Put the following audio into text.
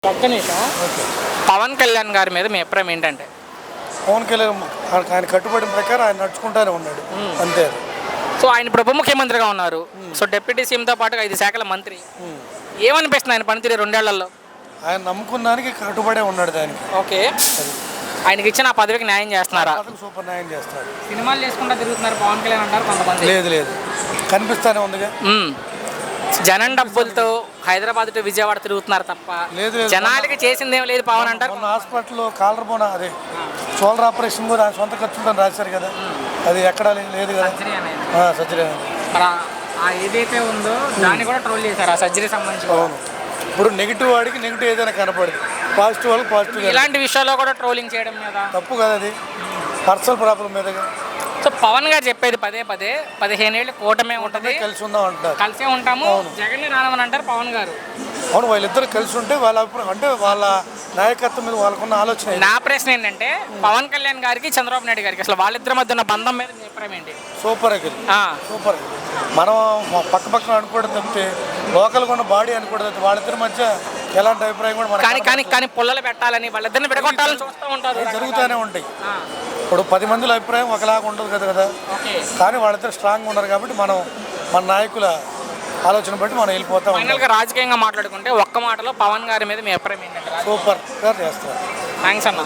పక్కనేసా పవన్ కళ్యాణ్ గారి మీద మీ అభిప్రాయం ఏంటంటే? పవన్ కళ్యాణ్ ఆయన కట్టుబడిన ప్రకారం ఆయన నడుచుకుంటానే ఉన్నాడు అంతే. సో ఆయన ఇప్పుడు ఉప ముఖ్యమంత్రిగా ఉన్నారు. సో డిప్యూటీ సీఎంతో పాటు 5 శాఖల మంత్రి. ఏమనిపిస్తుంది ఆయన పనితీరు 2 ఏళ్లలో? ఆయన నమ్ముకున్న దానికి కట్టుబడే ఉన్నాడు దానికి. ఓకే, ఆయనకి ఇచ్చిన ఆ పదవికి న్యాయం చేస్తున్నారా? సూపర్ న్యాయం చేస్తాడు. సినిమాలు చేసుకుంటా తిరుగుతున్నారు పవన్ కళ్యాణ్ అంటారు కొంతమంది. లేదు కనిపిస్తానే ఉందిగా. జనం డబ్బులతో హైదరాబాద్ టు విజయవాడ తిరుగుతున్నారు తప్ప జనాలకి చేసిందేం లేదు పవన్ అంటారు. హాస్పిటల్లో కాలర్ బోనా అదే షోల్డర్ ఆపరేషన్ కూడా ఆయన సొంత ఖర్చుతో రాశారు కదా, అది ఎక్కడా లేదు కదా సర్జరీ. ఏదైతే ఉందో దాన్ని కూడా ట్రోల్ చేశారు ఆ సర్జరీ సంబంధించి. అవును, ఇప్పుడు నెగిటివ్ వాడికి నెగిటివ్ ఏదైనా కనపడదు, పాజిటివ్ వాళ్ళకి పాజిటివ్. ఇలాంటి విషయాల్లో కూడా ట్రోలింగ్ చేయడం మీద తప్పు కదా, అది పర్సనల్ ప్రాబ్లం మీదగా. సో పవన్ గారు చెప్పేది పదే 15 ఏళ్ళు కూటమే ఉంటుంది, కలిసి ఉందాం అంటారు, కలిసే ఉంటాము, జగన్ రానమని అంటారు పవన్ గారు. అవును, వాళ్ళిద్దరు కలిసి ఉంటే వాళ్ళ అభిప్రాయం అంటే వాళ్ళ నాయకత్వం మీద వాళ్ళకున్న ఆలోచన. నా ప్రశ్న ఏంటంటే పవన్ కళ్యాణ్ గారికి చంద్రబాబు నాయుడు గారికి అసలు వాళ్ళిద్దరి మధ్య ఉన్న బంధం మీద మీ అభిప్రాయం ఏంటి? Super super. మనం పక్కన అనుకోవడం తప్పితే లోకల్గా ఉన్న బాడీ అనుకోవడం తప్పితే వాళ్ళిద్దరి మధ్య ఎలాంటి అభిప్రాయం కూడా కానీ పుల్లలు పెట్టాలని వాళ్ళిద్దరిని విడగొట్టాలని చూస్తూ ఉంటారు, జరుగుతూనే ఉంటాయి. ఇప్పుడు 10 మందిల అభిప్రాయం ఒకలాగా ఉండదు కదా, కానీ వాళ్ళిద్దరు స్ట్రాంగ్ ఉన్నారు కాబట్టి మనం మన నాయకుల ఆలోచన బట్టి మనం వెళ్ళిపోతాం. ఫైనల్గా రాజకీయంగా మాట్లాడుకుంటే ఒక్క మాటలో పవన్ గారి మీద మీ అభిప్రాయం ఏంటంటే? సూపర్ చేస్తారు. థ్యాంక్స్ అన్న.